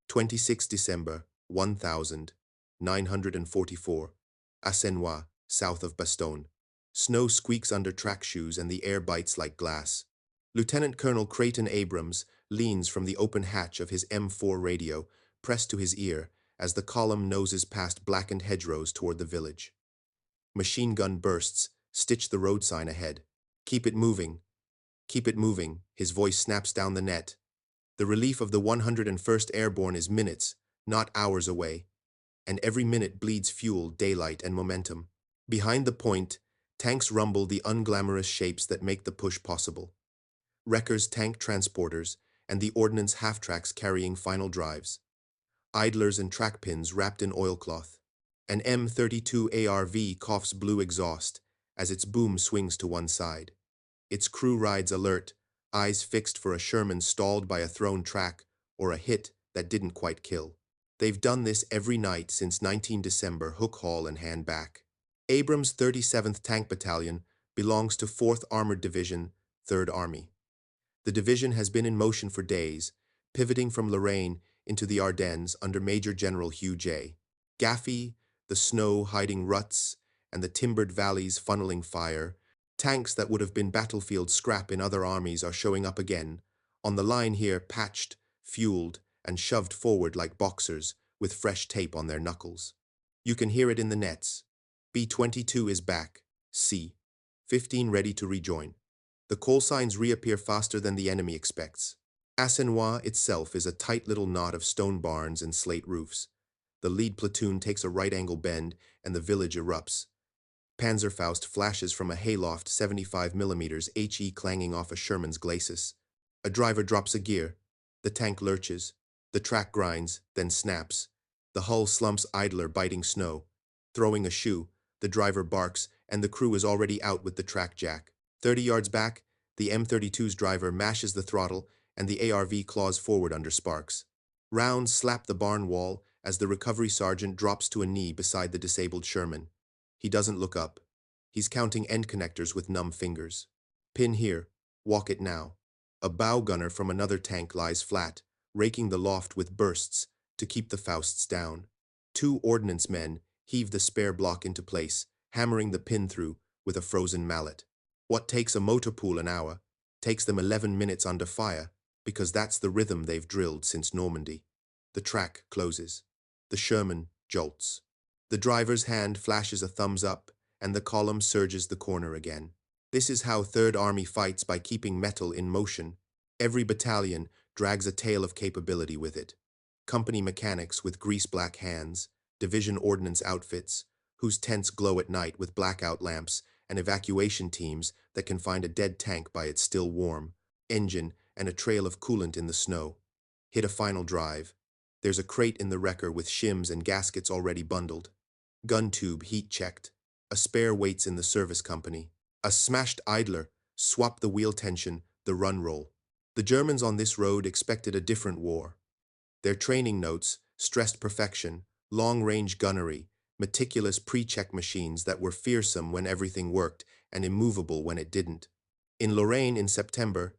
26 December 1944. Assenois, south of Bastogne. Snow squeaks under track shoes and the air bites like glass. Lieutenant Colonel Creighton Abrams leans from the open hatch of his M4 radio, pressed to his ear, as the column noses past blackened hedgerows toward the village. Machine gun bursts stitch the road sign ahead. Keep it moving. Keep it moving, his voice snaps down the net. The relief of the 101st Airborne is minutes, not hours away, and every minute bleeds fuel, daylight, and momentum. Behind the point, tanks rumble the unglamorous shapes that make the push possible. Wreckers, tank transporters, and the Ordnance half-tracks carrying final drives. Idlers and track pins wrapped in oilcloth. An M32 ARV coughs blue exhaust as its boom swings to one side. Its crew rides alert, eyes fixed for a Sherman stalled by a thrown track or a hit that didn't quite kill. They've done this every night since 19 December, hook, haul, and hand back. Abrams' 37th Tank Battalion belongs to 4th Armored Division, 3rd Army. The division has been in motion for days, pivoting from Lorraine into the Ardennes under Major General Hugh J. Gaffey, the snow hiding ruts, and the timbered valleys funneling fire. Tanks that would have been battlefield scrap in other armies are showing up again, on the line here, patched, fueled, and shoved forward like boxers with fresh tape on their knuckles. You can hear it in the nets. B-22 is back. C-15 ready to rejoin. The call signs reappear faster than the enemy expects. Assenois itself is a tight little knot of stone barns and slate roofs. The lead platoon takes a right-angle bend, and the village erupts. Panzerfaust flashes from a hayloft 75mm HE clanging off a Sherman's glacis. A driver drops a gear. The tank lurches. The track grinds, then snaps. The hull slumps idler biting snow. Throwing a shoe, the driver barks, and the crew is already out with the track jack. 30 yards back, the M32's driver mashes the throttle, and the ARV claws forward under sparks. Rounds slap the barn wall as the recovery sergeant drops to a knee beside the disabled Sherman. He doesn't look up. He's counting end connectors with numb fingers. Pin here. Walk it now. A bow gunner from another tank lies flat, raking the loft with bursts to keep the Fausts down. 2 ordnance men heave the spare block into place, hammering the pin through with a frozen mallet. What takes a motor pool an hour takes them 11 minutes under fire, because that's the rhythm they've drilled since Normandy. The track closes. The Sherman jolts. The driver's hand flashes a thumbs up, and the column surges the corner again. This is how 3rd Army fights, by keeping metal in motion. Every battalion drags a tale of capability with it. Company mechanics with grease-black hands, division ordnance outfits, whose tents glow at night with blackout lamps, and evacuation teams that can find a dead tank by its still warm engine and a trail of coolant in the snow. Hit a final drive. There's a crate in the wrecker with shims and gaskets already bundled. Gun tube heat checked. A spare waits in the service company. A smashed idler. Swap the wheel tension, the run roll. The Germans on this road expected a different war. Their training notes stressed perfection, long-range gunnery, meticulous pre-check machines that were fearsome when everything worked and immovable when it didn't. In Lorraine in September,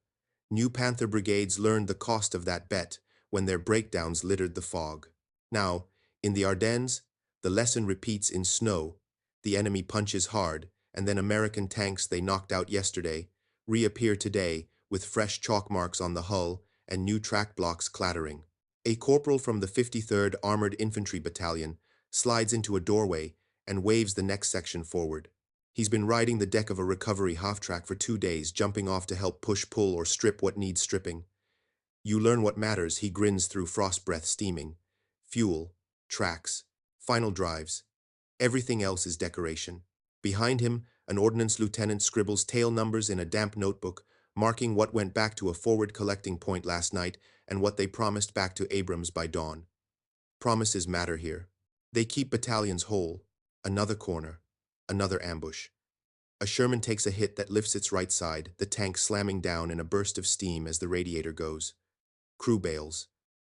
new Panther brigades learned the cost of that bet when their breakdowns littered the fog. Now, in the Ardennes, the lesson repeats in snow. The enemy punches hard, and then American tanks they knocked out yesterday reappear today with fresh chalk marks on the hull and new track blocks clattering. A corporal from the 53rd Armored Infantry Battalion slides into a doorway and waves the next section forward. He's been riding the deck of a recovery half-track for 2 days, jumping off to help push, pull, or strip what needs stripping. You learn what matters, he grins through frost breath steaming. Fuel, tracks, final drives. Everything else is decoration. Behind him, an ordnance lieutenant scribbles tail numbers in a damp notebook, marking what went back to a forward collecting point last night and what they promised back to Abrams by dawn. Promises matter here. They keep battalions whole. Another corner. Another ambush. A Sherman takes a hit that lifts its right side, the tank slamming down in a burst of steam as the radiator goes. Crew bails.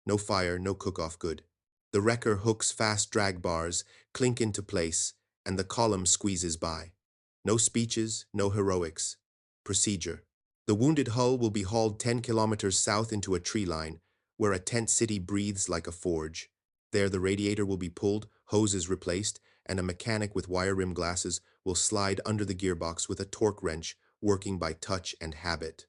No fire, no cook-off good. The wrecker hooks fast drag bars, clink into place, and the column squeezes by. No speeches, no heroics. Procedure. The wounded hull will be hauled 10 kilometers south into a tree line, where a tent city breathes like a forge. There the radiator will be pulled, hoses replaced, and a mechanic with wire rim glasses will slide under the gearbox with a torque wrench, working by touch and habit.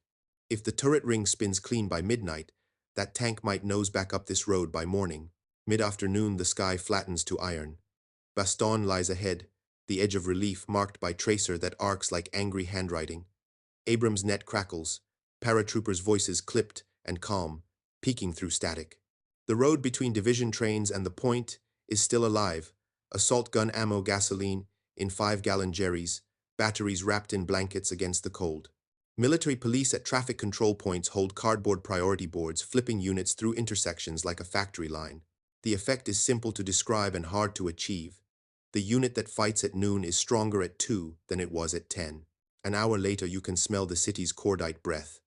If the turret ring spins clean by midnight, that tank might nose back up this road by morning. Mid-afternoon, the sky flattens to iron. Bastogne lies ahead, the edge of relief marked by tracer that arcs like angry handwriting. Abrams' net crackles, paratroopers' voices clipped and calm, peeking through static. The road between division trains and the point is still alive. Assault gun ammo gasoline in 5-gallon jerrys, batteries wrapped in blankets against the cold. Military police at traffic control points hold cardboard priority boards, flipping units through intersections like a factory line. The effect is simple to describe and hard to achieve. The unit that fights at noon is stronger at 2 than it was at 10. An hour later, you can smell the city's cordite breath.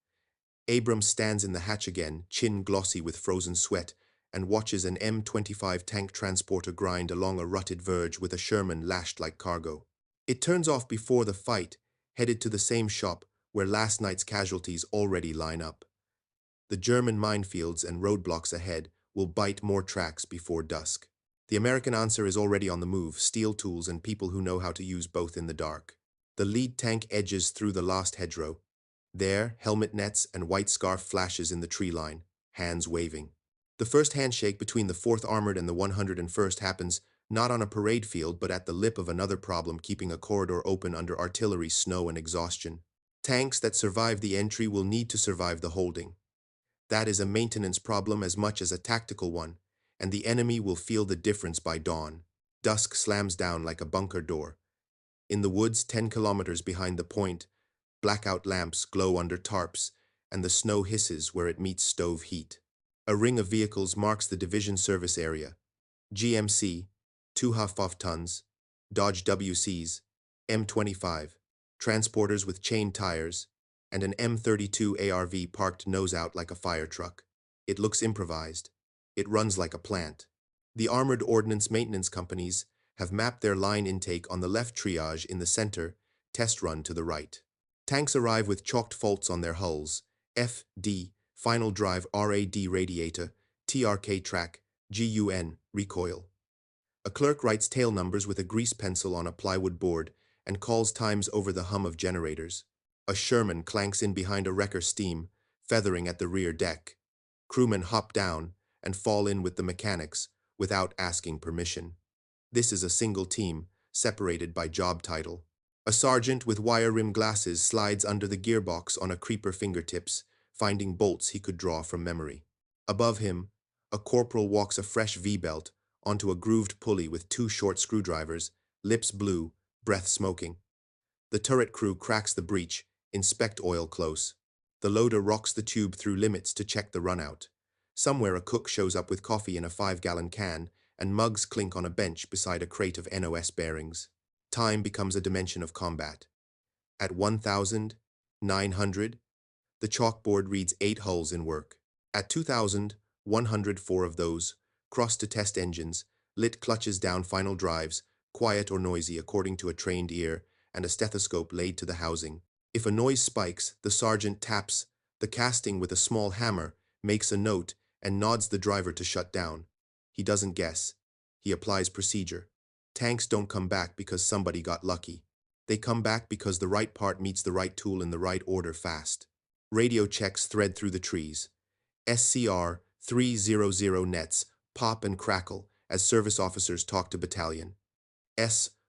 Abrams stands in the hatch again, chin glossy with frozen sweat, and watches an M25 tank transporter grind along a rutted verge with a Sherman lashed like cargo. It turns off before the fight, headed to the same shop where last night's casualties already line up. The German minefields and roadblocks ahead will bite more tracks before dusk. The American answer is already on the move, steel tools and people who know how to use both in the dark. The lead tank edges through the last hedgerow. There, helmet nets and white scarf flashes in the tree line, hands waving. The first handshake between the 4th Armored and the 101st happens not on a parade field but at the lip of another problem keeping a corridor open under artillery, snow, and exhaustion. Tanks that survive the entry will need to survive the holding. That is a maintenance problem as much as a tactical one, and the enemy will feel the difference by dawn. Dusk slams down like a bunker door. In the woods 10 kilometers behind the point, blackout lamps glow under tarps, and the snow hisses where it meets stove heat. A ring of vehicles marks the division service area. GMC, 2.5 tons, Dodge WCs, M25, transporters with chain tires, and an M32 ARV parked nose out like a fire truck. It looks improvised. It runs like a plant. The armored ordnance maintenance companies have mapped their line intake on the left, triage in the center, test run to the right. Tanks arrive with chalked faults on their hulls, FD, final drive RAD radiator, TRK track, GUN, recoil. A clerk writes tail numbers with a grease pencil on a plywood board and calls times over the hum of generators. A Sherman clanks in behind a wrecker steam, feathering at the rear deck. Crewmen hop down and fall in with the mechanics without asking permission. This is a single team, separated by job title. A sergeant with wire rim glasses slides under the gearbox on a creeper fingertips, finding bolts he could draw from memory. Above him, a corporal walks a fresh V-belt onto a grooved pulley with 2 short screwdrivers, lips blue, breath smoking. The turret crew cracks the breech, inspect oil close. The loader rocks the tube through limits to check the runout. Somewhere a cook shows up with coffee in a 5-gallon can, and mugs clink on a bench beside a crate of NOS bearings. Time becomes a dimension of combat. At 1,900, the chalkboard reads 8 hulls in work. At 2,104 of those, cross to test engines, lit clutches down final drives, quiet or noisy according to a trained ear, and a stethoscope laid to the housing. If a noise spikes, the sergeant taps the casting with a small hammer, makes a note, and nods the driver to shut down. He doesn't guess. He applies procedure. Tanks don't come back because somebody got lucky. They come back because the right part meets the right tool in the right order fast. Radio checks thread through the trees. SCR 300 nets pop and crackle as service officers talk to battalion.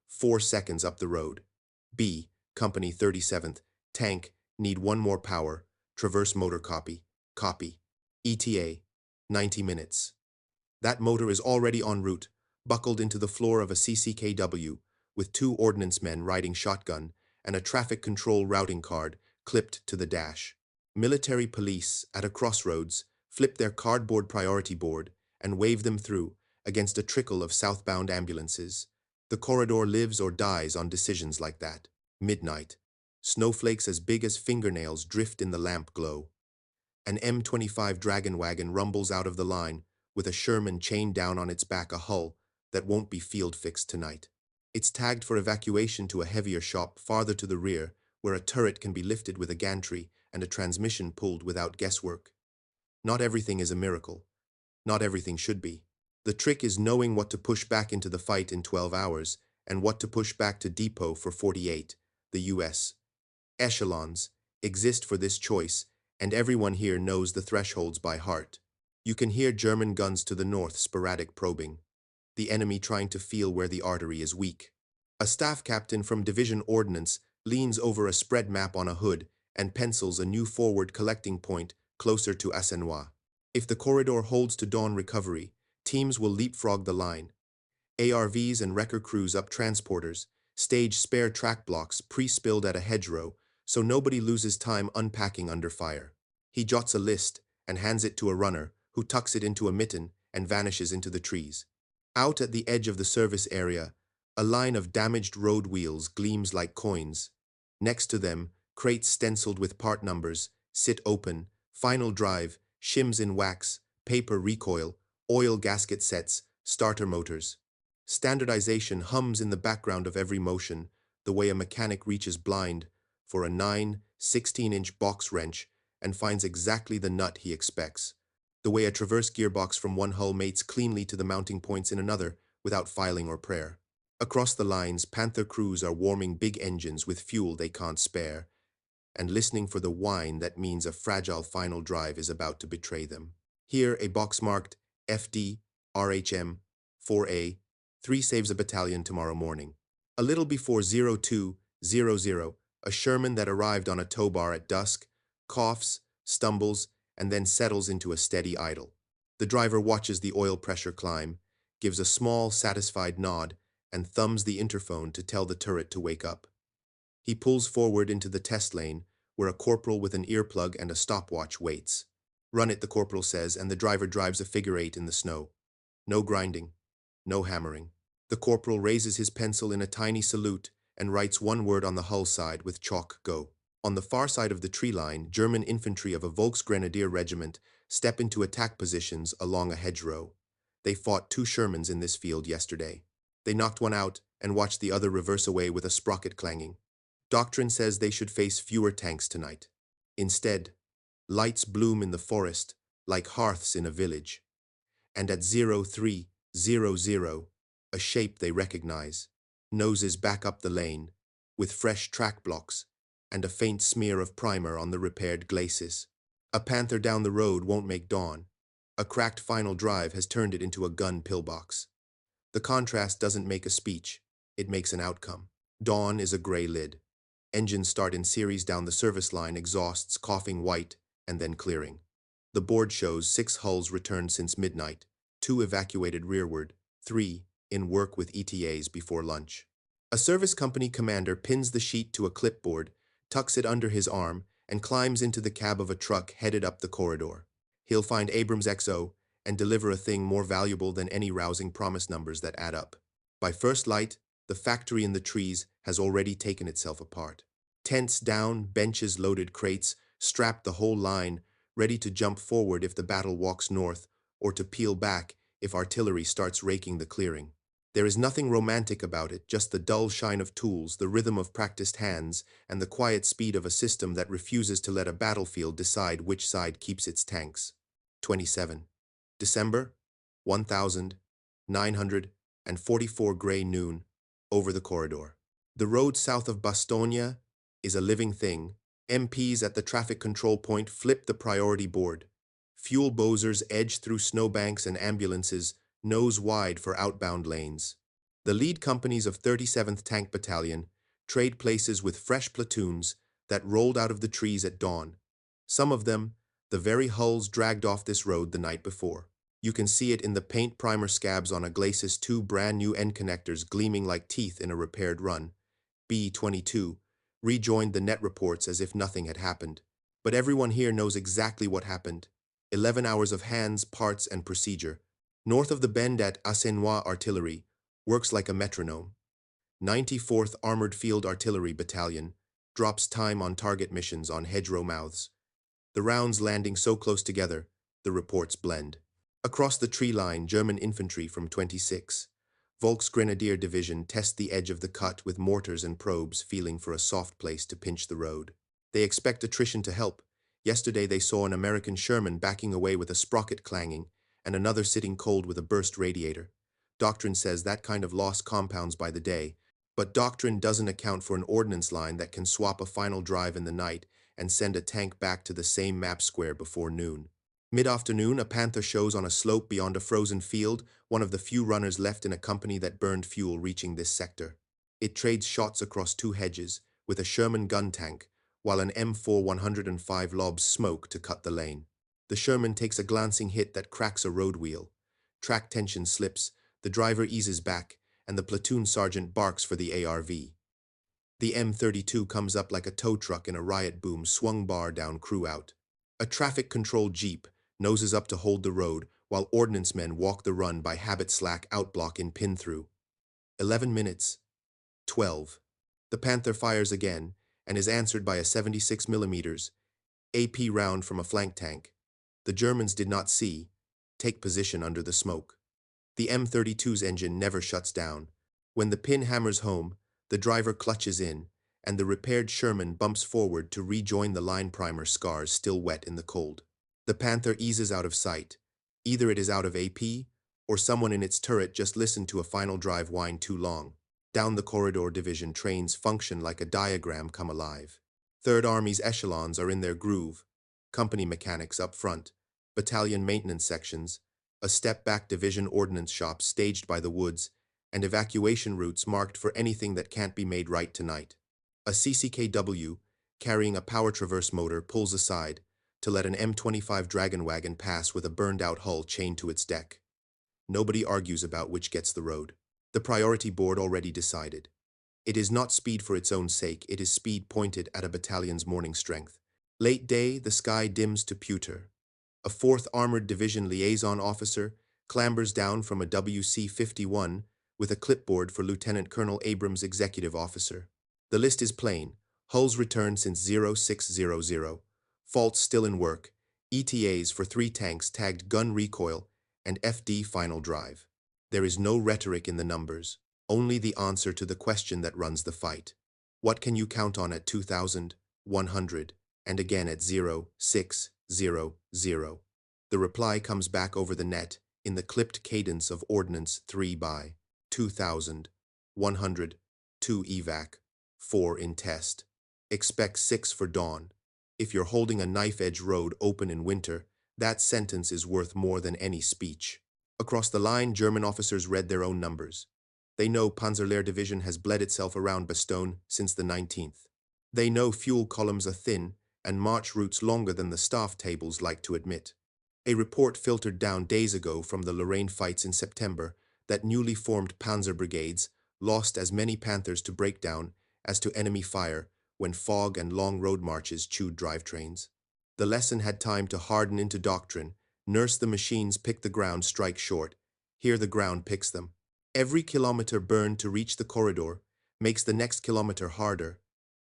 4 seconds up the road. B, Company 37th, tank, need 1 more power, traverse motor copy, copy. ETA, 90 minutes. That motor is already en route, buckled into the floor of a CCKW, with 2 ordnance men riding shotgun and a traffic control routing card clipped to the dash. Military police, at a crossroads, flip their cardboard priority board and wave them through against a trickle of southbound ambulances. The corridor lives or dies on decisions like that. Midnight. Snowflakes as big as fingernails drift in the lamp glow. An M25 Dragon wagon rumbles out of the line, with a Sherman chained down on its back, a hull that won't be field-fixed tonight. It's tagged for evacuation to a heavier shop farther to the rear, where a turret can be lifted with a gantry and a transmission pulled without guesswork. Not everything is a miracle. Not everything should be. The trick is knowing what to push back into the fight in 12 hours and what to push back to depot for 48. The U.S. echelons exist for this choice, and everyone here knows the thresholds by heart. You can hear German guns to the north, sporadic probing, the enemy trying to feel where the artery is weak. A staff captain from Division Ordnance leans over a spread map on a hood and pencils a new forward collecting point closer to Assenois. If the corridor holds to dawn recovery, teams will leapfrog the line. ARVs and wrecker crews up transporters, stage spare track blocks pre-spilled at a hedgerow so nobody loses time unpacking under fire. He jots a list and hands it to a runner who tucks it into a mitten and vanishes into the trees. Out at the edge of the service area, a line of damaged road wheels gleams like coins. Next to them, crates stenciled with part numbers sit open, final drive, shims in wax, paper recoil, oil gasket sets, starter motors. Standardization hums in the background of every motion, the way a mechanic reaches blind for a 9/16-inch box wrench and finds exactly the nut he expects, the way a traverse gearbox from one hull mates cleanly to the mounting points in another without filing or prayer. Across the lines, Panther crews are warming big engines with fuel they can't spare and listening for the whine that means a fragile final drive is about to betray them. Here, a box marked FD, RHM, 4A, 3 saves a battalion tomorrow morning. A little before 0200, a Sherman that arrived on a tow bar at dusk coughs, stumbles, and then settles into a steady idle. The driver watches the oil pressure climb, gives a small, satisfied nod, and thumbs the interphone to tell the turret to wake up. He pulls forward into the test lane, where a corporal with an earplug and a stopwatch waits. Run it, the corporal says, and the driver drives a figure 8 in the snow. No grinding, no hammering. The corporal raises his pencil in a tiny salute and writes one word on the hull side with chalk go. On the far side of the tree line, German infantry of a Volksgrenadier regiment step into attack positions along a hedgerow. They fought 2 Shermans in this field yesterday. They knocked one out and watched the other reverse away with a sprocket clanging. Doctrine says they should face fewer tanks tonight. Instead, lights bloom in the forest like hearths in a village. And at 0300, a shape they recognize, noses back up the lane, with fresh track blocks and a faint smear of primer on the repaired glacis. A Panther down the road won't make dawn. A cracked final drive has turned it into a gun pillbox. The contrast doesn't make a speech, it makes an outcome. Dawn is a gray lid. Engines start in series down the service line, exhausts coughing white and then clearing. The board shows 6 hulls returned since midnight, 2 evacuated rearward, 3 in work with ETAs before lunch. A service company commander pins the sheet to a clipboard, tucks it under his arm, and climbs into the cab of a truck headed up the corridor. He'll find Abrams XO and deliver a thing more valuable than any rousing promise numbers that add up. By first light, the factory in the trees has already taken itself apart. Tents down, benches loaded, crates strapped the whole line, ready to jump forward if the battle walks north, or to peel back if artillery starts raking the clearing. There is nothing romantic about it, just the dull shine of tools, the rhythm of practiced hands, and the quiet speed of a system that refuses to let a battlefield decide which side keeps its tanks. 27. December, 1944 gray noon, over the corridor. The road south of Bastogne is a living thing. MPs at the traffic control point flip the priority board. Fuel bozers edge through snowbanks and ambulances, nose wide for outbound lanes. The lead companies of 37th Tank Battalion trade places with fresh platoons that rolled out of the trees at dawn. Some of them, the very hulls dragged off this road the night before. You can see it in the paint primer scabs on a glacis, 2 brand new end connectors gleaming like teeth in a repaired run. B-22 rejoined the net reports as if nothing had happened. But everyone here knows exactly what happened. 11 hours of hands, parts, and procedure. North of the bend at Assenois, artillery works like a metronome. 94th Armored Field Artillery Battalion drops time on target missions on hedgerow mouths. The rounds landing so close together, the reports blend. Across the tree line, German infantry from 26. Volksgrenadier Division test the edge of the cut with mortars and probes, feeling for a soft place to pinch the road. They expect attrition to help. Yesterday they saw an American Sherman backing away with a sprocket clanging and another sitting cold with a burst radiator. Doctrine says that kind of loss compounds by the day, but doctrine doesn't account for an ordnance line that can swap a final drive in the night and send a tank back to the same map square before noon. Mid-afternoon, a Panther shows on a slope beyond a frozen field, one of the few runners left in a company that burned fuel reaching this sector. It trades shots across two hedges, with a Sherman gun tank, while an M4 105 lobs smoke to cut the lane. The Sherman takes a glancing hit that cracks a road wheel. Track tension slips, the driver eases back, and the platoon sergeant barks for the ARV. The M32 comes up like a tow truck in a riot boom swung bar down crew out. A traffic-controlled jeep noses up to hold the road, while ordnance men walk the run by habit slack outblock in pin-through. 11 minutes. 12. The Panther fires again, and is answered by a 76mm AP round from a flank tank. The Germans did not take position under the smoke. The M32's engine never shuts down. When the pin hammers home, the driver clutches in, and the repaired Sherman bumps forward to rejoin the line primer scars still wet in the cold. The Panther eases out of sight. Either it is out of AP, or someone in its turret just listened to a final drive whine too long. Down the corridor division trains function like a diagram come alive. Third Army's echelons are in their groove. Company mechanics up front, battalion maintenance sections, a step-back division ordnance shop staged by the woods, and evacuation routes marked for anything that can't be made right tonight. A CCKW, carrying a power traverse motor, pulls aside to let an M25 Dragon wagon pass with a burned-out hull chained to its deck. Nobody argues about which gets the road. The priority board already decided. It is not speed for its own sake, it is speed pointed at a battalion's morning strength. Late day, the sky dims to pewter. A 4th Armored Division liaison officer clambers down from a WC-51 with a clipboard for Lieutenant Colonel Abrams' executive officer. The list is plain. Hulls returned since 0600. Faults still in work. ETAs for 3 tanks tagged gun recoil and FD final drive. There is no rhetoric in the numbers, only the answer to the question that runs the fight. What can you count on at 2,100 and again at 0600? The reply comes back over the net in the clipped cadence of Ordnance 3 by 2,100, 2 evac, 4 in test. Expect 6 for dawn. If you're holding a knife-edge road open in winter, that sentence is worth more than any speech. Across the line, German officers read their own numbers. They know Panzerlehr Division has bled itself around Bastogne since the 19th. They know fuel columns are thin and march routes longer than the staff tables like to admit. A report filtered down days ago from the Lorraine fights in September that newly formed Panzer brigades lost as many Panthers to breakdown as to enemy fire when fog and long road marches chewed drivetrains. The lesson had time to harden into doctrine. Nurse the machines, pick the ground, strike short. Here the ground picks them. Every kilometer burned to reach the corridor makes the next kilometer harder,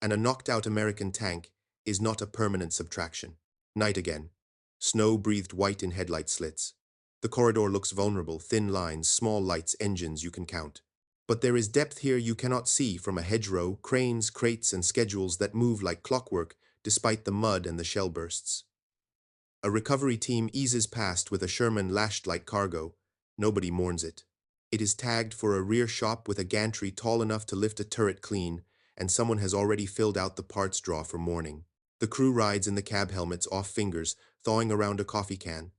and a knocked-out American tank is not a permanent subtraction. Night again. Snow breathed white in headlight slits. The corridor looks vulnerable, thin lines, small lights, engines you can count. But there is depth here you cannot see from a hedgerow, cranes, crates, and schedules that move like clockwork despite the mud and the shell bursts. A recovery team eases past with a Sherman lashed like cargo. Nobody mourns it. It is tagged for a rear shop with a gantry tall enough to lift a turret clean, and someone has already filled out the parts draw for morning. The crew rides in the cab helmets off fingers, thawing around a coffee can.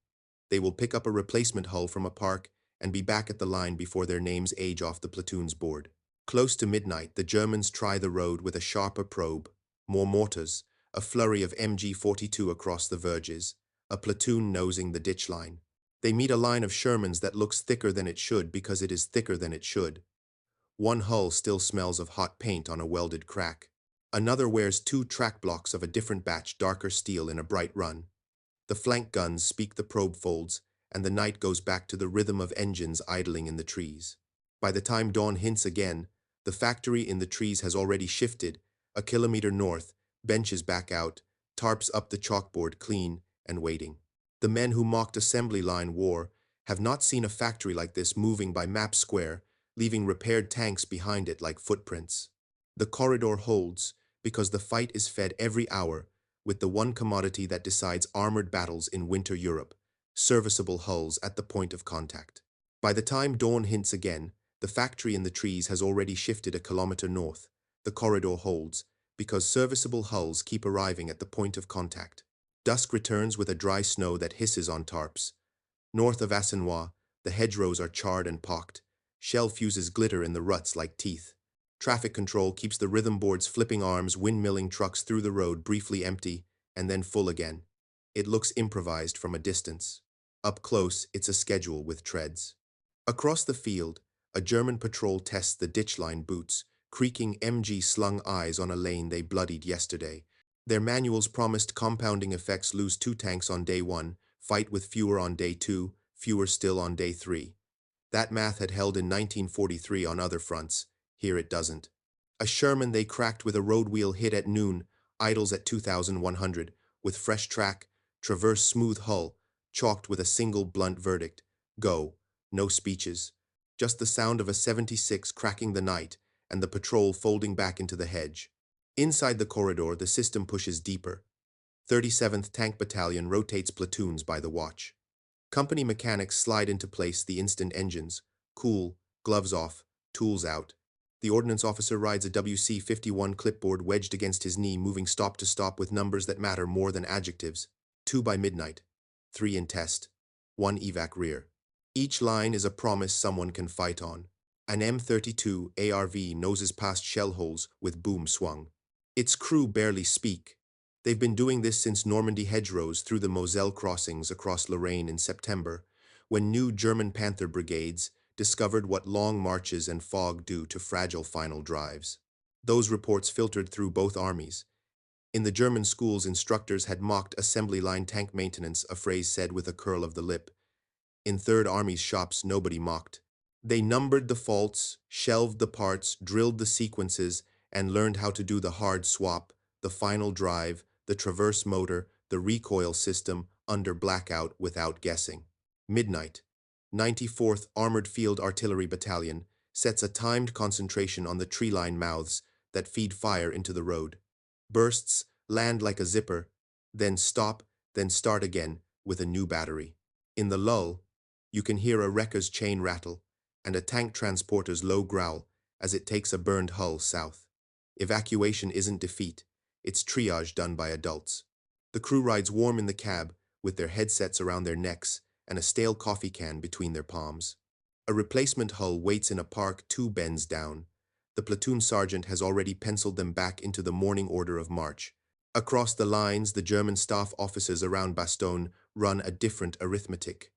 They will pick up a replacement hull from a park and be back at the line before their names age off the platoon's board. Close to midnight, the Germans try the road with a sharper probe. More mortars, a flurry of MG-42 across the verges, a platoon nosing the ditch line. They meet a line of Shermans that looks thicker than it should because it is thicker than it should. One hull still smells of hot paint on a welded crack. Another wears 2 track blocks of a different batch, darker steel in a bright run. The flank guns speak the probe folds, and the night goes back to the rhythm of engines idling in the trees. By the time dawn hints again, the factory in the trees has already shifted, a kilometer north, benches back out, tarps up the chalkboard clean and waiting. The men who mocked assembly line war have not seen a factory like this moving by map square, leaving repaired tanks behind it like footprints. The corridor holds because the fight is fed every hour with the one commodity that decides armored battles in winter Europe, serviceable hulls at the point of contact. By the time dawn hints again, the factory in the trees has already shifted a kilometer north. The corridor holds, because serviceable hulls keep arriving at the point of contact. Dusk returns with a dry snow that hisses on tarps. North of Assinois, the hedgerows are charred and pocked. Shell fuses glitter in the ruts like teeth. Traffic control keeps the rhythm board's flipping arms windmilling trucks through the road briefly empty and then full again. It looks improvised from a distance. Up close, it's a schedule with treads. Across the field, a German patrol tests the ditchline boots, creaking MG-slung eyes on a lane they bloodied yesterday. Their manuals promised compounding effects: lose 2 tanks on day 1, fight with fewer on day 2, fewer still on day 3. That math had held in 1943 on other fronts. Here it doesn't. A Sherman they cracked with a road wheel hit at noon, idles at 2,100, with fresh track, traverse smooth hull, chalked with a single blunt verdict. Go. No speeches. Just the sound of a 76 cracking the night, and the patrol folding back into the hedge. Inside the corridor, the system pushes deeper. 37th Tank Battalion rotates platoons by the watch. Company mechanics slide into place the instant engines. Cool, gloves off, tools out. The ordnance officer rides a WC-51 clipboard wedged against his knee, moving stop to stop with numbers that matter more than adjectives. 2 by midnight. 3 in test. 1 evac rear. Each line is a promise someone can fight on. An M32 ARV noses past shell holes with boom swung. Its crew barely speak. They've been doing this since Normandy hedgerows through the Moselle crossings across Lorraine in September, when new German Panther brigades discovered what long marches and fog do to fragile final drives. Those reports filtered through both armies. In the German schools, instructors had mocked assembly line tank maintenance, a phrase said with a curl of the lip. In Third Army's shops, nobody mocked. They numbered the faults, shelved the parts, drilled the sequences, and learned how to do the hard swap, the final drive, the traverse motor, the recoil system, under blackout without guessing. Midnight. 94th Armored Field Artillery Battalion sets a timed concentration on the tree line mouths that feed fire into the road. Bursts, land like a zipper, then stop, then start again with a new battery. In the lull, you can hear a wrecker's chain rattle and a tank transporter's low growl as it takes a burned hull south. Evacuation isn't defeat, it's triage done by adults. The crew rides warm in the cab with their headsets around their necks and a stale coffee can between their palms. A replacement hull waits in a park 2 bends down. The platoon sergeant has already penciled them back into the morning order of march. Across the lines, the German staff officers around Bastogne run a different arithmetic.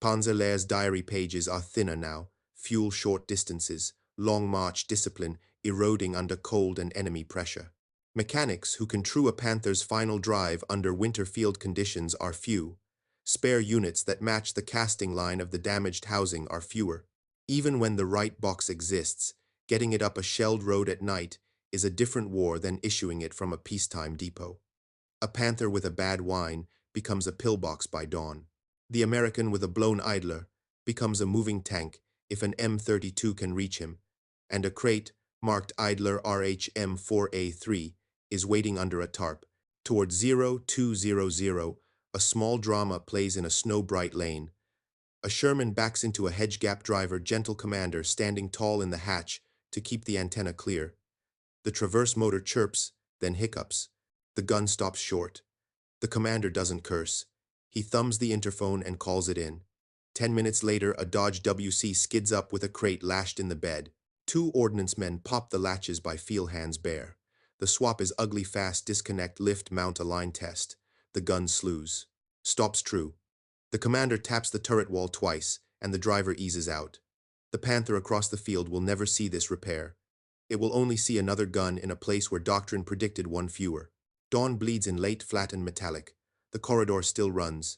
Panzerlehr's diary pages are thinner now, fuel short distances, long march discipline eroding under cold and enemy pressure. Mechanics who can true a Panther's final drive under winter field conditions are few. Spare units that match the casting line of the damaged housing are fewer. Even when the right box exists, getting it up a shelled road at night is a different war than issuing it from a peacetime depot. A Panther with a bad whine becomes a pillbox by dawn. The American with a blown idler becomes a moving tank if an M32 can reach him, and a crate marked Idler RHM4A3 is waiting under a tarp. Toward 0200, a small drama plays in a snow-bright lane. A Sherman backs into a hedge gap driver, gentle commander standing tall in the hatch to keep the antenna clear. The traverse motor chirps, then hiccups. The gun stops short. The commander doesn't curse. He thumbs the interphone and calls it in. 10 minutes later, a Dodge WC skids up with a crate lashed in the bed. 2 ordnance men pop the latches by feel hands bare. The swap is ugly fast: disconnect, lift, mount, align, test. The gun slews. Stops true. The commander taps the turret wall twice, and the driver eases out. The Panther across the field will never see this repair. It will only see another gun in a place where doctrine predicted 1 fewer. Dawn bleeds in late, flat and metallic. The corridor still runs.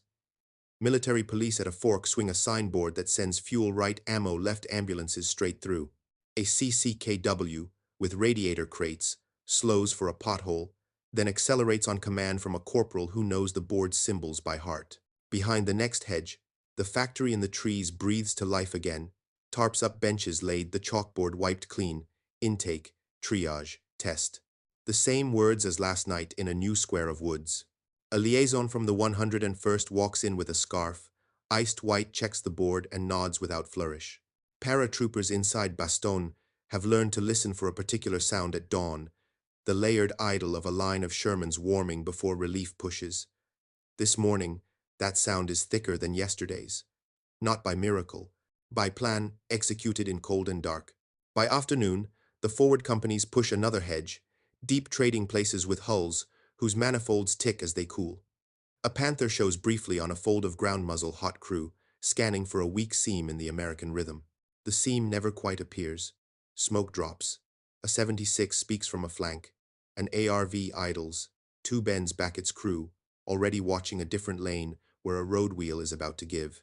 Military police at a fork swing a signboard that sends fuel right, ammo left ambulances straight through. A CCKW, with radiator crates, slows for a pothole, then accelerates on command from a corporal who knows the board's symbols by heart. Behind the next hedge, the factory in the trees breathes to life again. Tarps up, benches laid, the chalkboard wiped clean. Intake, triage, test. The same words as last night in a new square of woods. A liaison from the 101st walks in with a scarf. Iced White checks the board and nods without flourish. Paratroopers inside Bastogne have learned to listen for a particular sound at dawn, the layered idol of a line of Shermans warming before relief pushes. This morning, that sound is thicker than yesterday's. Not by miracle, by plan executed in cold and dark. By afternoon, the forward companies push another hedge, deep trading places with hulls, whose manifolds tick as they cool. A Panther shows briefly on a fold of ground muzzle hot crew, scanning for a weak seam in the American rhythm. The seam never quite appears. Smoke drops. A 76 speaks from a flank. An ARV idles. Two bends back its crew, already watching a different lane where a road wheel is about to give.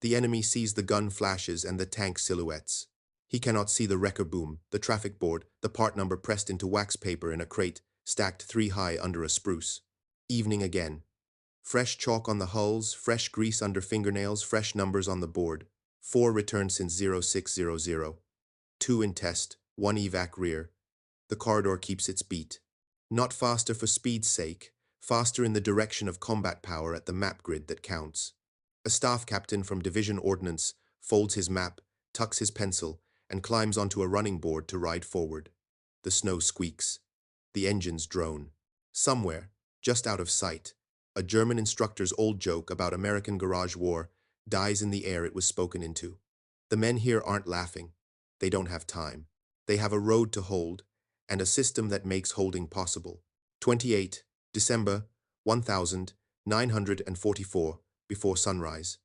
The enemy sees the gun flashes and the tank silhouettes. He cannot see the wrecker boom, the traffic board, the part number pressed into wax paper in a crate, stacked 3 high under a spruce. Evening again. Fresh chalk on the hulls, fresh grease under fingernails, fresh numbers on the board. 4 returned since 0600. 2 in test, 1 evac rear. The corridor keeps its beat. Not faster for speed's sake, faster in the direction of combat power at the map grid that counts. A staff captain from Division Ordnance folds his map, tucks his pencil, and climbs onto a running board to ride forward. The snow squeaks. The engines drone. Somewhere, just out of sight, a German instructor's old joke about American garage war dies in the air it was spoken into. The men here aren't laughing. They don't have time. They have a road to hold, and a system that makes holding possible. 28 December 1944, before sunrise.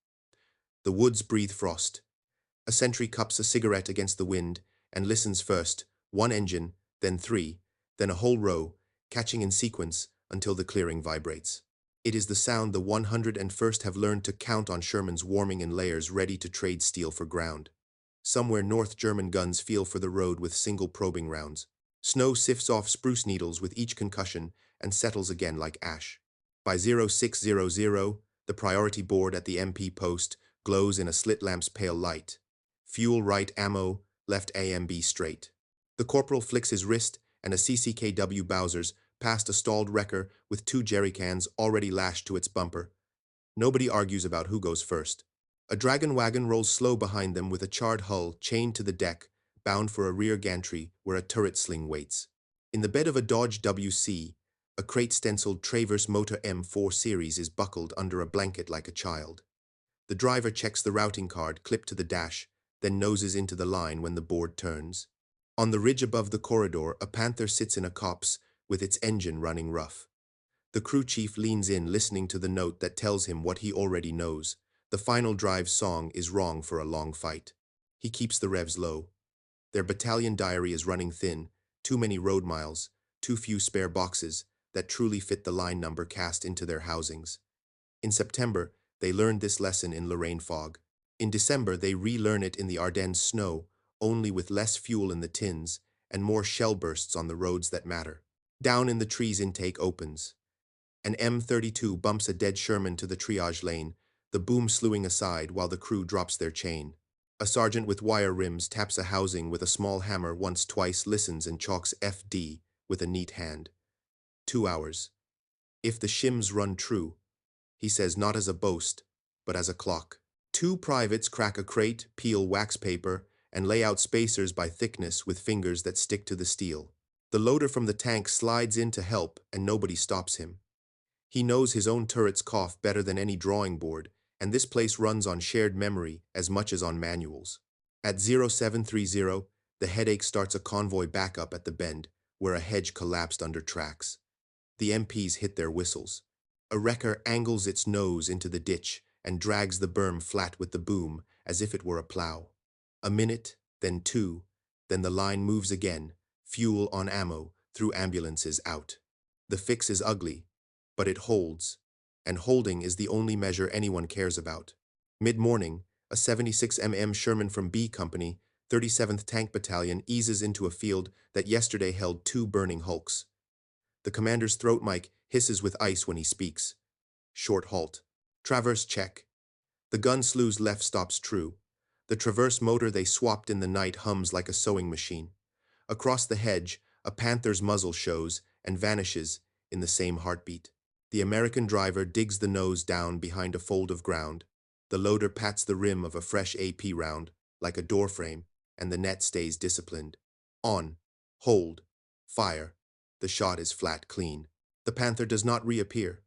The woods breathe frost. A sentry cups a cigarette against the wind and listens first, 1 engine, then 3, then a whole row, catching in sequence until the clearing vibrates. It is the sound the 101st have learned to count on Shermans warming in layers ready to trade steel for ground. Somewhere north German guns feel for the road with single probing rounds. Snow sifts off spruce needles with each concussion and settles again like ash. By 0600, the priority board at the MP post glows in a slit lamp's pale light. Fuel right ammo, left AMB straight. The corporal flicks his wrist and a CCKW Bowser's past a stalled wrecker with 2 jerry cans already lashed to its bumper. Nobody argues about who goes first. A dragon wagon rolls slow behind them with a charred hull chained to the deck, bound for a rear gantry where a turret sling waits. In the bed of a Dodge WC, a crate-stenciled Traverse Motor M4 Series is buckled under a blanket like a child. The driver checks the routing card clipped to the dash, then noses into the line when the board turns. On the ridge above the corridor, a Panther sits in a copse with its engine running rough. The crew chief leans in, listening to the note that tells him what he already knows. The final drive song is wrong for a long fight. He keeps the revs low. Their battalion diary is running thin, too many road miles, too few spare boxes that truly fit the line number cast into their housings. In September, they learned this lesson in Lorraine fog. In December, they relearn it in the Ardennes snow, only with less fuel in the tins and more shell bursts on the roads that matter. Down in the trees, intake opens. An M32 bumps a dead Sherman to the triage lane, the boom slewing aside while the crew drops their chain. A sergeant with wire rims taps a housing with a small hammer once, twice, listens and chalks FD with a neat hand. 2 hours. If the shims run true, he says, not as a boast, but as a clock. 2 privates crack a crate, peel wax paper, and lay out spacers by thickness with fingers that stick to the steel. The loader from the tank slides in to help, and nobody stops him. He knows his own turret's cough better than any drawing board, and this place runs on shared memory as much as on manuals. At 0730, the headache starts a convoy backup at the bend, where a hedge collapsed under tracks. The MPs hit their whistles. A wrecker angles its nose into the ditch and drags the berm flat with the boom as if it were a plow. A minute, then 2, then the line moves again, fuel on ammo, through ambulances out. The fix is ugly, but it holds, and holding is the only measure anyone cares about. Mid-morning, a 76 mm Sherman from B Company, 37th Tank Battalion eases into a field that yesterday held 2 burning hulks. The commander's throat mic hisses with ice when he speaks. Short halt. Traverse check. The gun slew's left stops true. The traverse motor they swapped in the night hums like a sewing machine. Across the hedge, a Panther's muzzle shows and vanishes in the same heartbeat. The American driver digs the nose down behind a fold of ground. The loader pats the rim of a fresh AP round, like a doorframe, and the net stays disciplined. On. Hold. Fire. The shot is flat clean. The Panther does not reappear.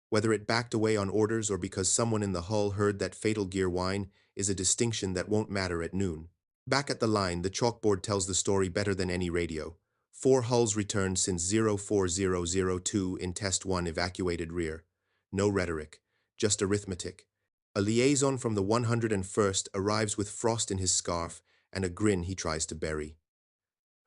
Whether it backed away on orders or because someone in the hull heard that fatal gear whine is a distinction that won't matter at noon. Back at the line, the chalkboard tells the story better than any radio. 4 hulls returned since 04002 in Test 1 evacuated rear. No rhetoric, just arithmetic. A liaison from the 101st arrives with frost in his scarf and a grin he tries to bury.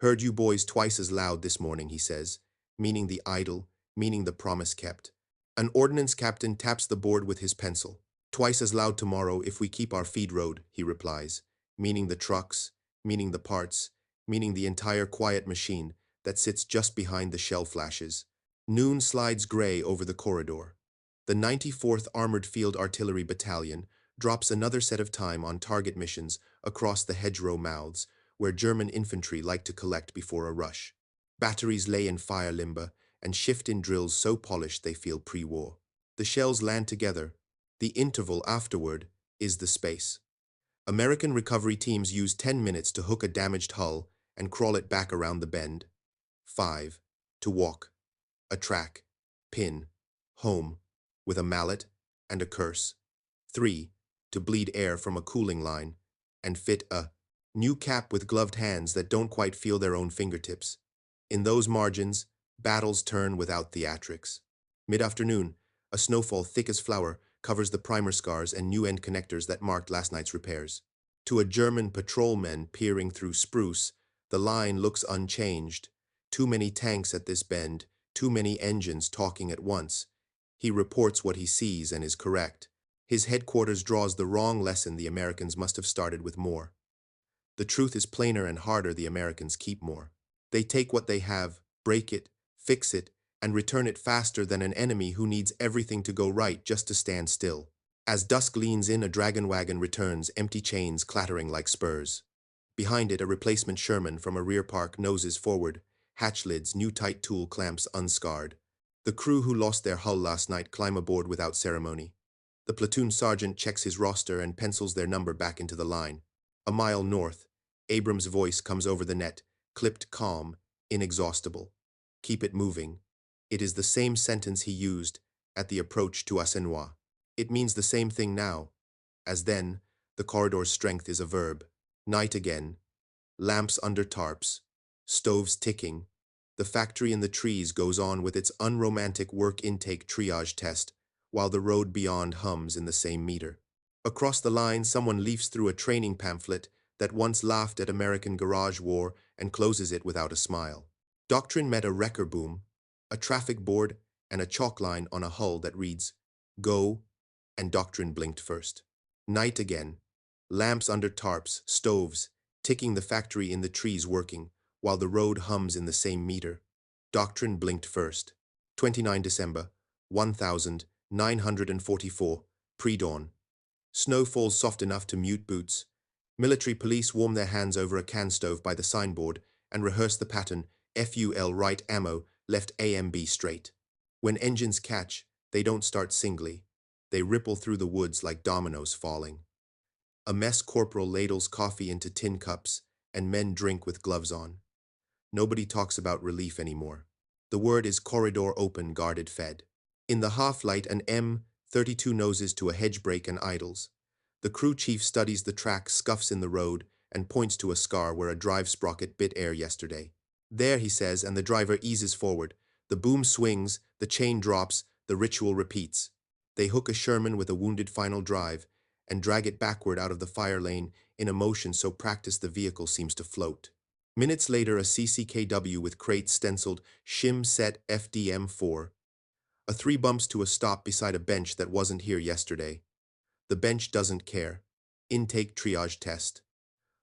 Heard you boys twice as loud this morning, he says, meaning the idol, meaning the promise kept. An ordnance captain taps the board with his pencil. Twice as loud tomorrow if we keep our feed road, he replies, meaning the trucks, meaning the parts, meaning the entire quiet machine that sits just behind the shell flashes. Noon slides gray over the corridor. The 94th Armored Field Artillery Battalion drops another set of time on target missions across the hedgerow mouths, where German infantry like to collect before a rush. Batteries lay in fire limber and shift in drills so polished they feel pre-war. The shells land together. The interval afterward is the space. American recovery teams use 10 minutes to hook a damaged hull and crawl it back around the bend. 5. To walk. A track. Pin. Home. With a mallet and a curse. 3. To bleed air from a cooling line and fit a new cap with gloved hands that don't quite feel their own fingertips. In those margins, battles turn without theatrics. Mid-afternoon, a snowfall thick as flour covers the primer scars and new end connectors that marked last night's repairs. To a German patrolman peering through spruce, the line looks unchanged. Too many tanks at this bend, too many engines talking at once. He reports what he sees and is correct. His headquarters draws the wrong lesson. The Americans must have started with more. The truth is plainer and harder. The Americans keep more. They take what they have, break it, fix it, and return it faster than an enemy who needs everything to go right just to stand still. As dusk leans in, a dragon wagon returns, empty chains clattering like spurs. Behind it, a replacement Sherman from a rear park noses forward, hatch lids, new tight tool clamps unscarred. The crew who lost their hull last night climb aboard without ceremony. The platoon sergeant checks his roster and pencils their number back into the line. A mile north, Abrams' voice comes over the net, clipped calm, inexhaustible. Keep it moving. It is the same sentence he used at the approach to Assenois. It means the same thing now. As then, the corridor's strength is a verb. Night again. Lamps under tarps. Stoves ticking. The factory in the trees goes on with its unromantic work intake triage test, while the road beyond hums in the same meter. Across the line, someone leafs through a training pamphlet that once laughed at American garage war and closes it without a smile. Doctrine met a wrecker boom, a traffic board, and a chalk line on a hull that reads, Go, and Doctrine blinked first. Night again. Lamps under tarps, stoves, ticking the factory in the trees working, while the road hums in the same meter. Doctrine blinked first. 29 December, 1944, pre-dawn. Snow falls soft enough to mute boots. Military police warm their hands over a can stove by the signboard and rehearse the pattern, FUL right ammo, left AMB straight. When engines catch, they don't start singly. They ripple through the woods like dominoes falling. A mess corporal ladles coffee into tin cups, and men drink with gloves on. Nobody talks about relief anymore. The word is corridor open, guarded fed. In the half-light, an M32 noses to a hedge break and idles. The crew chief studies the track, scuffs in the road, and points to a scar where a drive sprocket bit air yesterday. There, he says, and the driver eases forward. The boom swings, the chain drops, the ritual repeats. They hook a Sherman with a wounded final drive and drag it backward out of the fire lane in a motion so practiced the vehicle seems to float. Minutes later, a CCKW with crates stenciled Shim Set FDM4. A 3 bumps to a stop beside a bench that wasn't here yesterday. The bench doesn't care. Intake triage test.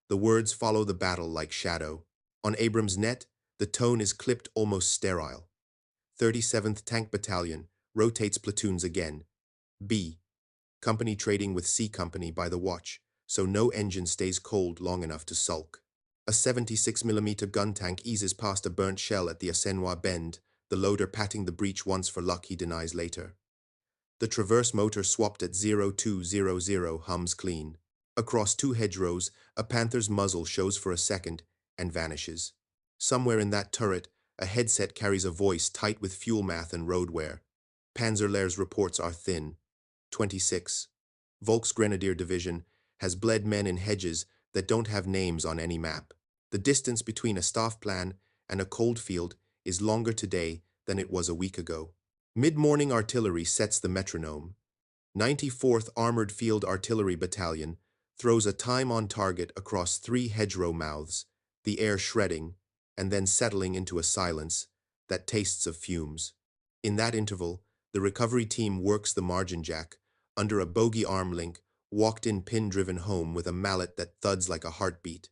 The words follow the battle like shadow. On Abrams' net, the tone is clipped almost sterile. 37th Tank Battalion rotates platoons again. B. Company trading with C Company by the watch, so no engine stays cold long enough to sulk. A 76mm gun tank eases past a burnt shell at the Assenois bend, the loader patting the breech once for luck he denies later. The traverse motor swapped at 0200 hums clean. Across two hedgerows, a panther's muzzle shows for a second and vanishes. Somewhere in that turret, a headset carries a voice tight with fuel math and road wear. Panzerlehr's reports are thin. 26. Volksgrenadier Division has bled men in hedges that don't have names on any map. The distance between a staff plan and a cold field is longer today than it was a week ago. Mid-morning artillery sets the metronome. 94th Armored Field Artillery Battalion throws a time on target across 3 hedgerow mouths, the air shredding, and then settling into a silence that tastes of fumes. In that interval, the recovery team works the margin jack, under a bogey arm link, walked-in pin-driven home with a mallet that thuds like a heartbeat.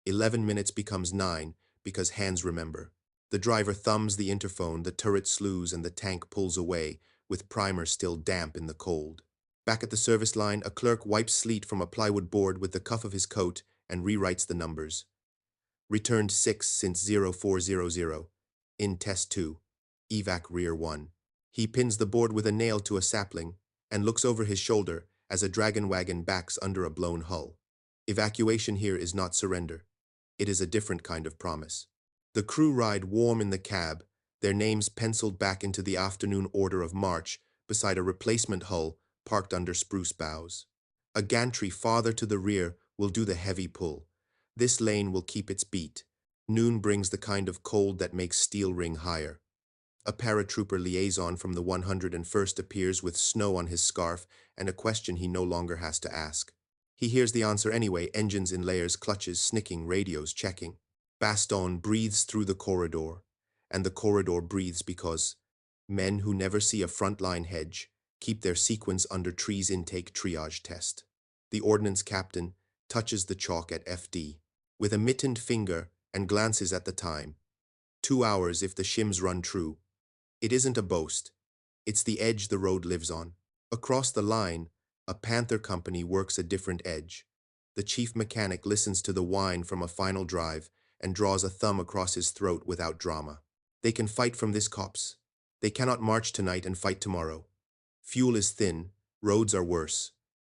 11 minutes becomes 9 because hands remember. The driver thumbs the interphone, the turret slews, and the tank pulls away, with primer still damp in the cold. Back at the service line, a clerk wipes sleet from a plywood board with the cuff of his coat and rewrites the numbers. Returned 6 since 0400. In test 2. Evac rear 1. He pins the board with a nail to a sapling and looks over his shoulder as a dragon wagon backs under a blown hull. Evacuation here is not surrender. It is a different kind of promise. The crew ride warm in the cab, their names penciled back into the afternoon order of march beside a replacement hull parked under spruce boughs. A gantry farther to the rear will do the heavy pull. This lane will keep its beat. Noon brings the kind of cold that makes steel ring higher. A paratrooper liaison from the 101st appears with snow on his scarf and a question he no longer has to ask. He hears the answer anyway, engines in layers, clutches, snicking, radios checking. Baston breathes through the corridor, and the corridor breathes because men who never see a frontline hedge keep their sequence under trees intake triage test. The ordnance captain touches the chalk at FD with a mittened finger and glances at the time. 2 hours if the shims run true. It isn't a boast. It's the edge the road lives on. Across the line, a Panther company works a different edge. The chief mechanic listens to the whine from a final drive and draws a thumb across his throat without drama. They can fight from this copse. They cannot march tonight and fight tomorrow. Fuel is thin, roads are worse.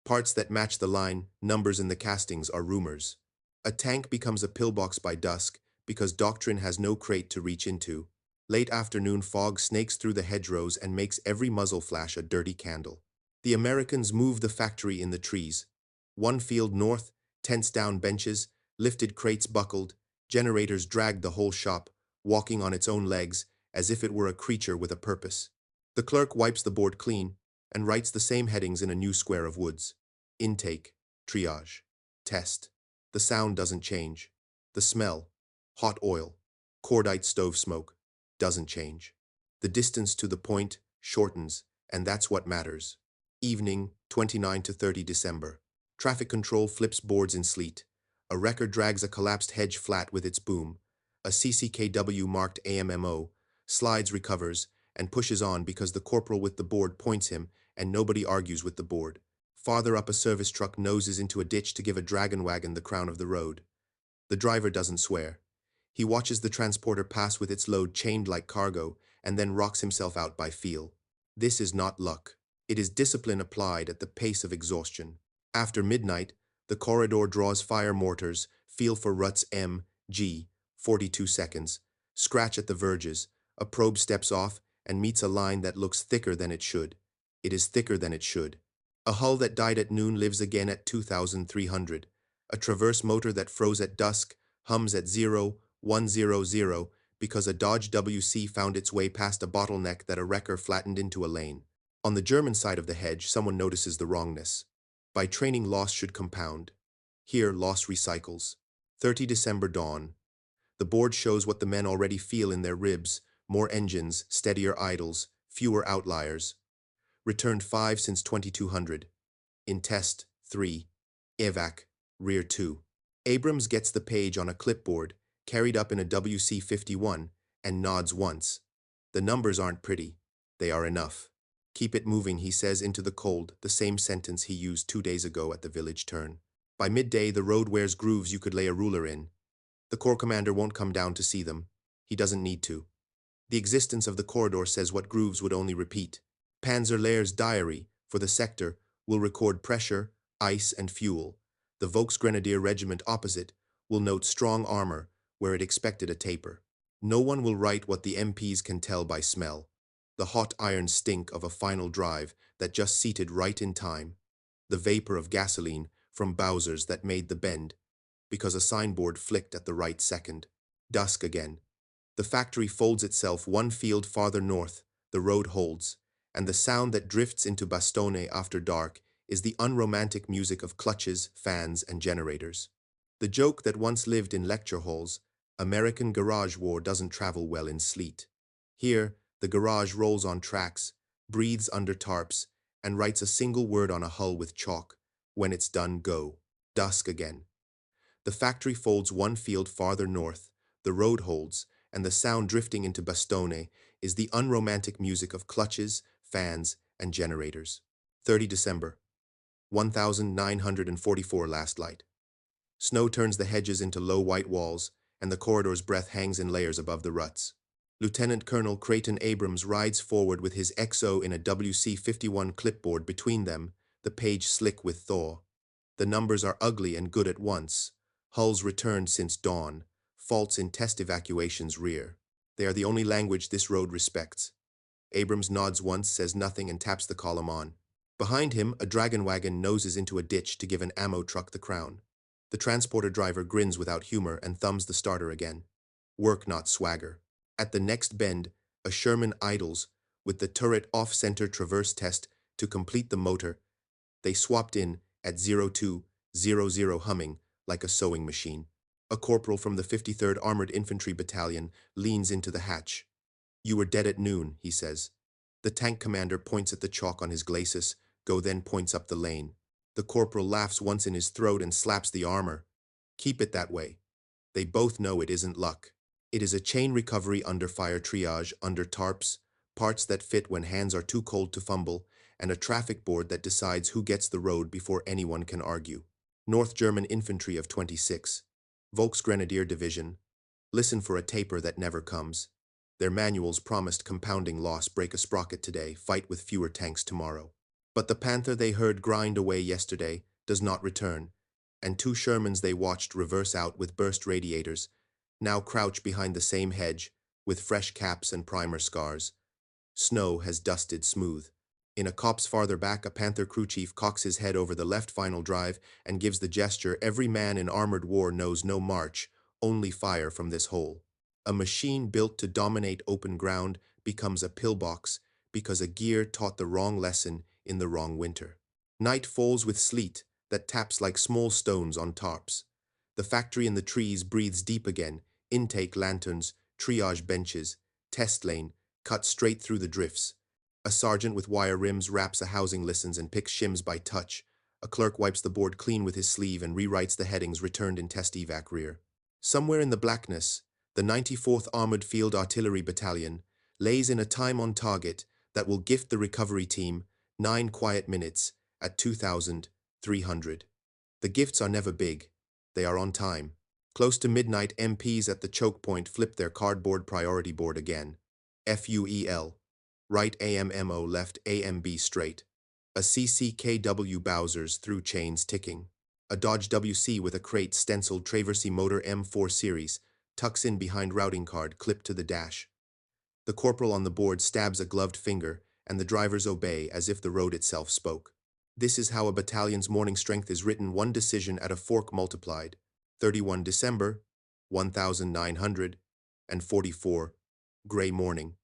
Parts that match the line, numbers in the castings are rumors. A tank becomes a pillbox by dusk because doctrine has no crate to reach into. Late afternoon fog snakes through the hedgerows and makes every muzzle flash a dirty candle. The Americans move the factory in the trees. One field north, tents down benches, lifted crates buckled, generators dragged the whole shop, walking on its own legs, as if it were a creature with a purpose. The clerk wipes the board clean and writes the same headings in a new square of woods. Intake, triage, test. The sound doesn't change. The smell, hot oil, cordite stove smoke, doesn't change. The distance to the point shortens, and that's what matters. Evening, 29 to 30 December. Traffic control flips boards in sleet. A wrecker drags a collapsed hedge flat with its boom. A CCKW marked AMMO slides, recovers, and pushes on because the corporal with the board points him and nobody argues with the board. Farther up, a service truck noses into a ditch to give a dragon wagon the crown of the road. The driver doesn't swear. He watches the transporter pass with its load chained like cargo and then rocks himself out by feel. This is not luck. It is discipline applied at the pace of exhaustion. After midnight, the corridor draws fire mortars, feel for ruts M, G, 42 seconds, scratch at the verges. A probe steps off and meets a line that looks thicker than it should. It is thicker than it should. A hull that died at noon lives again at 2,300. A traverse motor that froze at dusk hums at 0100 because a Dodge WC found its way past a bottleneck that a wrecker flattened into a lane. On the German side of the hedge, someone notices the wrongness. By training, loss should compound. Here, loss recycles. 30 December dawn. The board shows what the men already feel in their ribs: more engines, steadier idles, fewer outliers. Returned 5 since 2200. In test 3. Evac, rear 2. Abrams gets the page on a clipboard, carried up in a WC-51, and nods once. The numbers aren't pretty. They are enough. Keep it moving, he says into the cold, the same sentence he used 2 days ago at the village turn. By midday, the road wears grooves you could lay a ruler in. The corps commander won't come down to see them. He doesn't need to. The existence of the corridor says what grooves would only repeat. Panzerlehr's diary, for the sector, will record pressure, ice, and fuel. The Volksgrenadier regiment opposite will note strong armor where it expected a taper. No one will write what the MPs can tell by smell. The hot iron stink of a final drive that just seated right in time. The vapor of gasoline from Bowsers that made the bend, because a signboard flicked at the right second. Dusk again. The factory folds itself one field farther north, the road holds, and the sound that drifts into Bastone after dark is the unromantic music of clutches, fans, and generators. The joke that once lived in lecture halls, American garage war doesn't travel well in sleet. Here, the garage rolls on tracks, breathes under tarps, and writes a single word on a hull with chalk. When it's done, go. Dusk again. The factory folds one field farther north, the road holds, and the sound drifting into Bastone is the unromantic music of clutches, fans, and generators. 30 December, 1944 last light. Snow turns the hedges into low white walls, and the corridor's breath hangs in layers above the ruts. Lieutenant Colonel Creighton Abrams rides forward with his XO in a WC-51 clipboard between them, the page slick with thaw. The numbers are ugly and good at once. Hulls returned since dawn. Faults in test evacuation's rear. They are the only language this road respects. Abrams nods once, says nothing, and taps the column on. Behind him, a dragon wagon noses into a ditch to give an ammo truck the crown. The transporter driver grins without humor and thumbs the starter again. Work, not swagger. At the next bend, a Sherman idles, with the turret off-center traverse test to complete the motor. They swapped in at 0200 humming like a sewing machine. A corporal from the 53rd Armored Infantry Battalion leans into the hatch. "You were dead at noon," he says. The tank commander points at the chalk on his glacis, then points up the lane. The corporal laughs once in his throat and slaps the armor. "Keep it that way." They both know it isn't luck. It is a chain recovery under fire triage, under tarps, parts that fit when hands are too cold to fumble, and a traffic board that decides who gets the road before anyone can argue. North German Infantry of 26. Volksgrenadier Division. Listen for a taper that never comes. Their manuals promised compounding loss, break a sprocket today, fight with fewer tanks tomorrow. But the Panther they heard grind away yesterday does not return, and two Shermans they watched reverse out with burst radiators, now crouch behind the same hedge, with fresh caps and primer scars. Snow has dusted smooth. In a copse farther back, a Panther crew chief cocks his head over the left final drive and gives the gesture every man in armored war knows: no march, only fire from this hole. A machine built to dominate open ground becomes a pillbox because a gear taught the wrong lesson in the wrong winter. Night falls with sleet that taps like small stones on tarps. The factory in the trees breathes deep again, intake lanterns, triage benches, test lane, cut straight through the drifts. A sergeant with wire rims wraps a housing, listens, and picks shims by touch. A clerk wipes the board clean with his sleeve and rewrites the headings returned in test evac rear. Somewhere in the blackness, the 94th Armored Field Artillery Battalion lays in a time on target that will gift the recovery team 9 quiet minutes at 2,300. The gifts are never big. They are on time. Close to midnight, MPs at the choke point flip their cardboard priority board again. FUEL. Right AMMO, left AMB straight. A CCKW Bowsers through chains ticking. A Dodge WC with a crate stenciled Traversy Motor M4 Series tucks in behind routing card clipped to the dash. The corporal on the board stabs a gloved finger, and the drivers obey as if the road itself spoke. This is how a battalion's morning strength is written, one decision at a fork multiplied. 31 December, 1944, gray morning.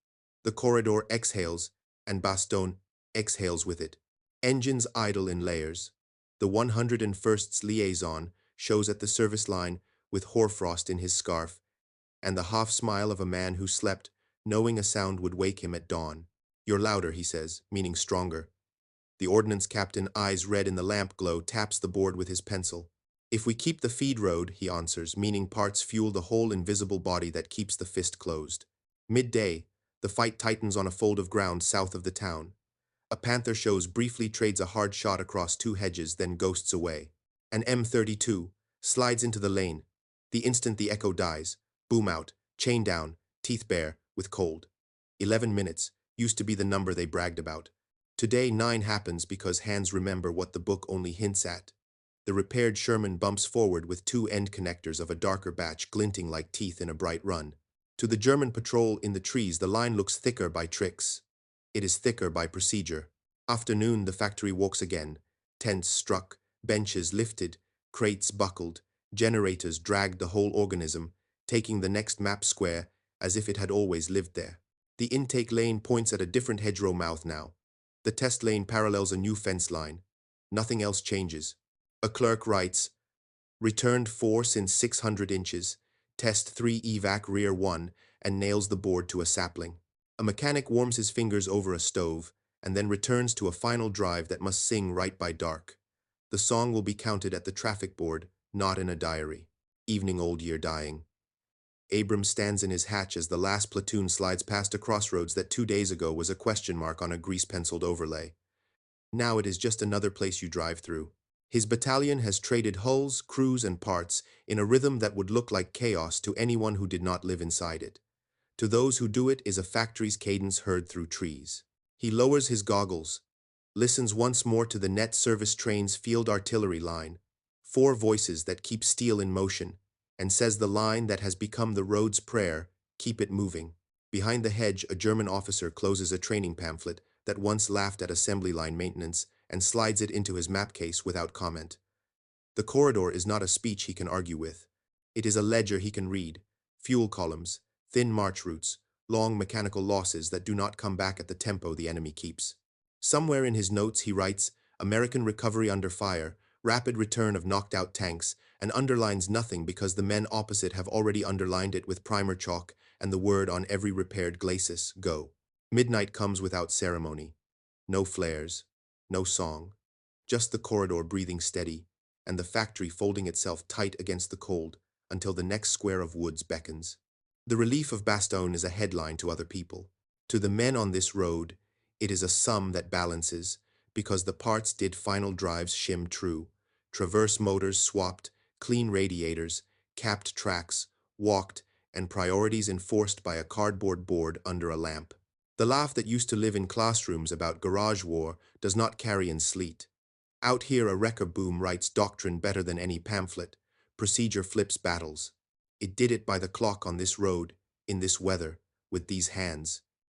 The corridor exhales, and Bastogne exhales with it. Engines idle in layers. The 101st's liaison shows at the service line with hoarfrost in his scarf, and the half-smile of a man who slept, knowing a sound would wake him at dawn. "You're louder," he says, meaning stronger. The ordnance captain, eyes red in the lamp glow, taps the board with his pencil. "If we keep the feed road," he answers, meaning parts fuel the whole invisible body that keeps the fist closed. Midday, the fight tightens on a fold of ground south of the town. A Panther shows briefly trades a hard shot across 2 hedges, then ghosts away. An M32 slides into the lane. The instant the echo dies, boom out, chain down, teeth bare, with cold. 11 minutes used to be the number they bragged about. Today, 9 happens because hands remember what the book only hints at. The repaired Sherman bumps forward with 2 end connectors of a darker batch glinting like teeth in a bright run. To the German patrol in the trees, the line looks thicker by tricks. It is thicker by procedure. Afternoon, the factory walks again. Tents struck, benches lifted, crates buckled, generators dragged the whole organism, taking the next map square as if it had always lived there. The intake lane points at a different hedgerow mouth now. The test lane parallels a new fence line. Nothing else changes. A clerk writes, returned 4 since 600 inches, test 3 evac rear 1, and nails the board to a sapling. A mechanic warms his fingers over a stove, and then returns to a final drive that must sing right by dark. The song will be counted at the traffic board, not in a diary. Evening old year dying. Abrams stands in his hatch as the last platoon slides past a crossroads that 2 days ago was a question mark on a grease-penciled overlay. Now it is just another place you drive through. His battalion has traded hulls, crews, and parts in a rhythm that would look like chaos to anyone who did not live inside it. To those who do, it is a factory's cadence heard through trees. He lowers his goggles, listens once more to the net service train's field artillery line, 4 voices that keep steel in motion, and says the line that has become the road's prayer, keep it moving. Behind the hedge, a German officer closes a training pamphlet that once laughed at assembly line maintenance and slides it into his map case without comment. The corridor is not a speech he can argue with. It is a ledger he can read. Fuel columns, thin march routes, long mechanical losses that do not come back at the tempo the enemy keeps. Somewhere in his notes he writes, American recovery under fire, rapid return of knocked-out tanks, and underlines nothing because the men opposite have already underlined it with primer chalk and the word on every repaired glacis, go. Midnight comes without ceremony. No flares, no song, just the corridor breathing steady, and the factory folding itself tight against the cold until the next square of woods beckons. The relief of Bastogne is a headline to other people. To the men on this road, it is a sum that balances, because the parts did final drives shim true, traverse motors swapped, clean radiators, capped tracks, walked, and priorities enforced by a cardboard board under a lamp. The laugh that used to live in classrooms about garage war does not carry in sleet. Out here, a wrecker boom writes doctrine better than any pamphlet. Procedure flips battles. It did it by the clock on this road, in this weather, with these hands.